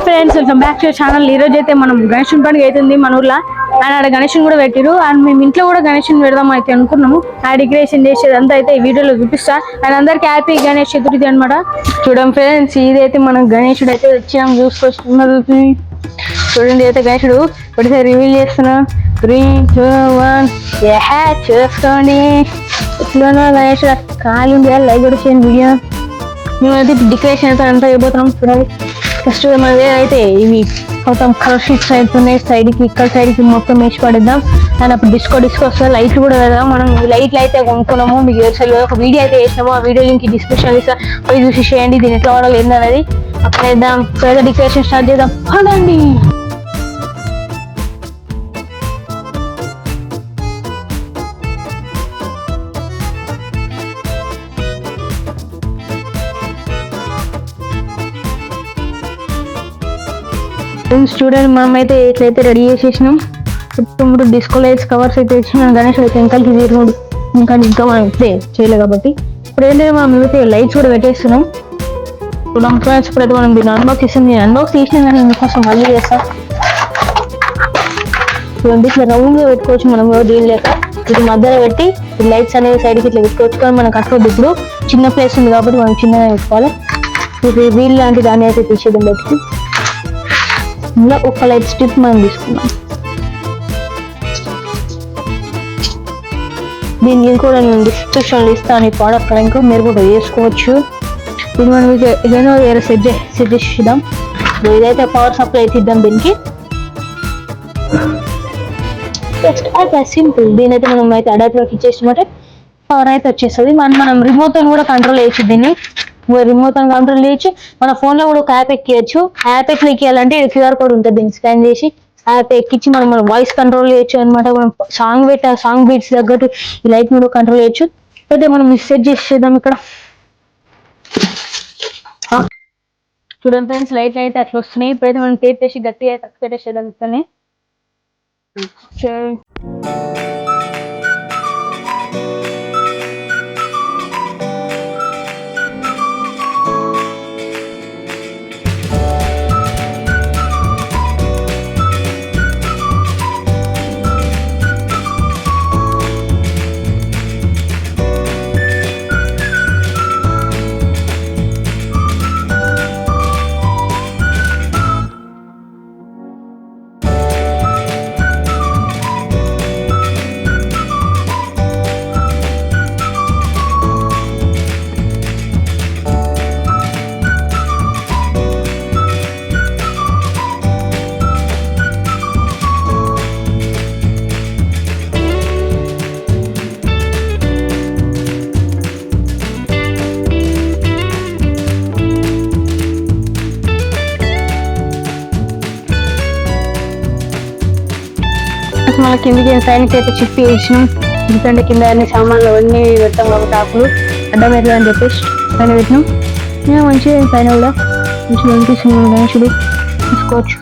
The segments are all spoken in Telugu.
Friends, welcome back to channel. ఈ రోజు అయితే మనం గణేష్ పండుగ అవుతుంది మన ఊర్లో. అండ్ ఆడ గణేష్ కూడా పెట్టిరు. అండ్ మేము ఇంట్లో కూడా గణేష్ పెడదాం అయితే అనుకున్నాము. ఆ డెకరేషన్ చేసేది అంతా అయితే ఈ వీడియోలో చూపిస్తా. అండ్ అందరికి హ్యాపీ గణేష్ చతుర్థి అనమాట. చూడండి ఫ్రెండ్స్, ఇదైతే మనం గణేశుడు అయితే వచ్చాం చూసుకొస్తున్నారు. చూడండి అయితే గణేశుడు ఒకటిసారి రివీల్ చేస్తున్నా. 3, 2, 1 చూసుకోండి. ఎట్లా గణేశుడు ఖాళీ ఉంది, లైక్ కూడా చేయండి వీడియో. మేమైతే డెకరేషన్ అయితే అంతా అయిపోతున్నాం. చూడండి ఫస్ట్ మనది అయితే ఇవి మొత్తం కలర్ షీట్స్ అవుతున్నాయి. సైడ్కి ఇక్కడ సైడ్కి మొత్తం వేసి పడేద్దాం. అండ్ అప్పుడు డిస్కో వస్తే లైట్లు కూడా పెడదాం. మనం ఈ లైట్లు అయితే కొనుక్కున్నాము. మీకు తెలుసు ఒక వీడియో అయితే వేసినాము. ఆ వీడియో లింక్ డిస్క్రిప్షన్ ఇస్తా, పోయి చూసి చేయండి దీని ఎట్లా వాడాలి ఏందనేది. అప్పుడు వేద్దాం. ఇప్పుడైతే డెకరేషన్ స్టార్ట్ చేద్దాం. అవునండి. చూడండి మనమైతే ఎట్లయితే రెడీ చేసేసినాం. ఇప్పుడు డిస్కో లైట్స్ కవర్స్ అయితే ఇచ్చినాం. గణేష్ అయితే ఇంకాకి తీరుడు ఇంకా మనం ఇట్లే చేయలేదు కాబట్టి ఇప్పుడు ఏంటంటే మనం అయితే లైట్స్ కూడా పెట్టేస్తున్నాం. ఇప్పుడైతే మనం దీన్ని అన్బాక్స్ చేసింది. అన్బాక్స్ చేసినా కానీ ఇందుకోసం మళ్ళీ చేస్తాం. చూడండి ఇట్లా రౌండ్ గా పెట్టుకోవచ్చు. మనం దీని లేక ఇది మధ్యలో పెట్టి లైట్స్ అనేవి సైడ్కి ఇట్లా పెట్టుకోవచ్చు. కానీ మనకు అట్లా ఇప్పుడు చిన్న ప్లేస్ ఉంది కాబట్టి మనం చిన్నగా పెట్టుకోవాలి. ఇది వీల్ లాంటి దాన్ని అయితే తీసేద్దాం బయటికి. ఇలా ఒక లైట్ స్ట్రిప్ మనం తీసుకున్నాం. దీన్ని కూడా నేను డిస్క్రిప్షన్లో ఇస్తాను. ఈ ప్రోడక్ట్ ఇంకా మీరు కూడా వేసుకోవచ్చు. ఇది మనం ఏదైనా వేరే సెట్ చేద్దాం. ఇదైతే పవర్ సప్లై అయితే ఇద్దాం దీనికి. అయితే సింపుల్. దీని అయితే మనం అయితే అడాప్టర్కి ఇచ్చేసినట్టే పవర్ అయితే వచ్చేస్తుంది. మనం రిమోట్ కూడా కంట్రోల్ చేయొచ్చు. దీన్ని రిమోట్ అని కంట్రోల్ చేయొచ్చు. మన ఫోన్ లో కూడా ఒక యాప్ ఎక్కియచ్చు. యాప్ ఎక్కియాలంటే క్యూఆర్ కోడ్ ఉంటుంది. దీన్ని స్కాన్ చేసి యాప్ ఎక్కించి మనం వాయిస్ కంట్రోల్ చేయొచ్చు అనమాట. మనం సాంగ్ బీట్స్ తగ్గట్టు ఈ లైట్ కూడా కంట్రోల్ చేయొచ్చు. అయితే మనం సెట్ చేసేద్దాం ఇక్కడ. చూడండి ఫ్రెండ్స్, లైట్ అయితే అట్లా వస్తున్నాయి. ఇప్పుడైతే మనం టేప్ వేసి గట్టిగా అయితే పెట్టేసేద్దాం ఇక్కడనే. మళ్ళీ కిందికి సైన్కి అయితే చిప్పి వేసినాం. ఎందుకంటే కింద అన్ని సామాన్లు అన్నీ పెట్టాం కాబట్టి ఆకులు అడ్డం అవుతుంది అని చెప్పేసి పైన పెట్టినాం. మంచిగా పైన కూడా మంచిగా అనిపిస్తుంది. గణేశుడు తీసుకోవచ్చు.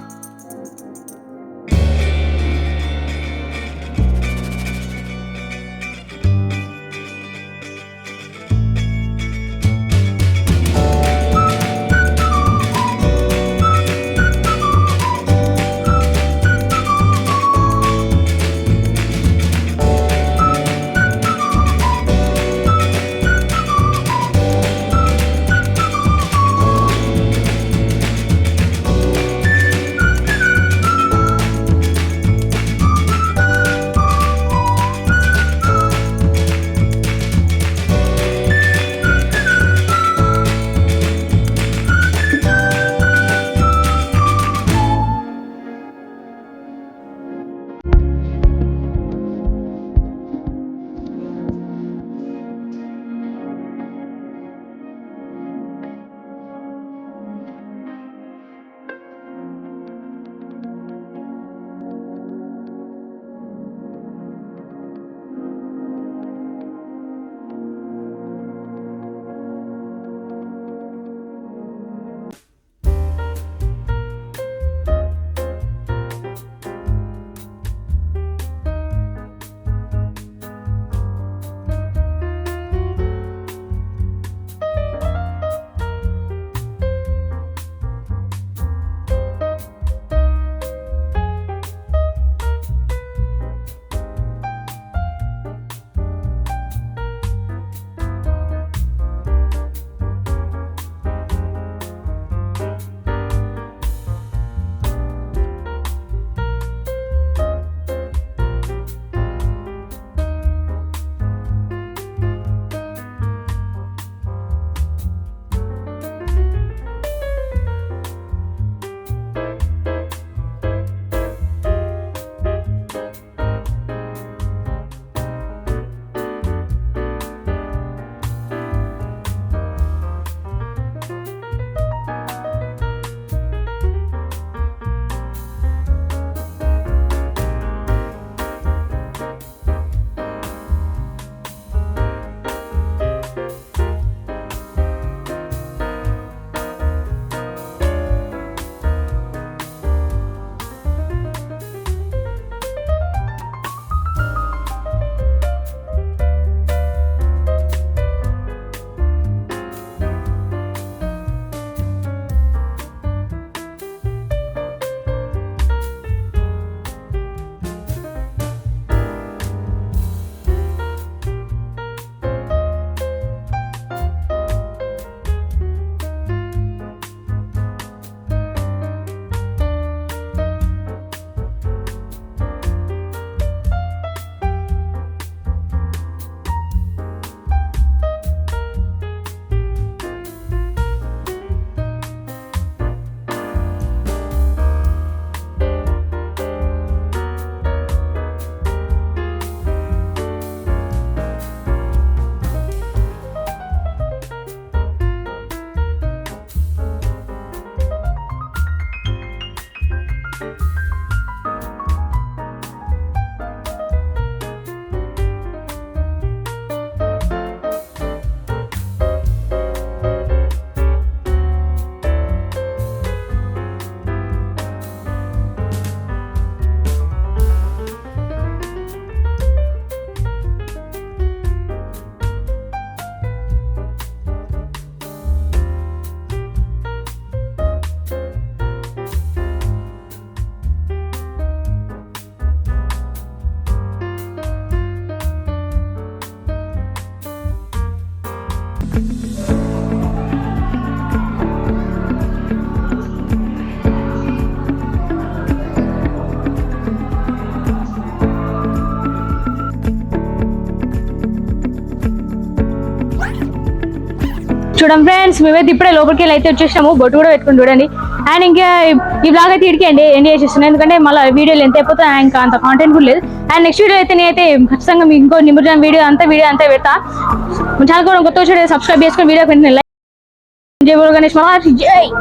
చూడండి ఫ్రెండ్స్, మేమైతే ఇప్పుడే లోపలికి వెళ్ళి అయితే వచ్చేసాము. బొట్టు కూడా పెట్టుకుని చూడండి. అండ్ ఇంకా ఈ బ్లాగ్ అయితే ఇడికి ఎండ్ చేసేస్తున్నాను, ఎందుకంటే మళ్ళీ వీడియోలు ఎంత అయిపోతా ఇంకా అంత కాంటెంట్ కూడా లేదు. అండ్ నెక్స్ట్ వీడియో అయితే నేనైతే ఖచ్చితంగా మీకు ఇంకో నిమజ్జనం వీడియో అంతా పెడతా. ఛానల్ కూడా కొత్త వచ్చి సబ్స్క్రైబ్ చేసుకొని వీడియో పెట్టిన లైక్. జై బోలో గణేష్ మహారాజ్ జై.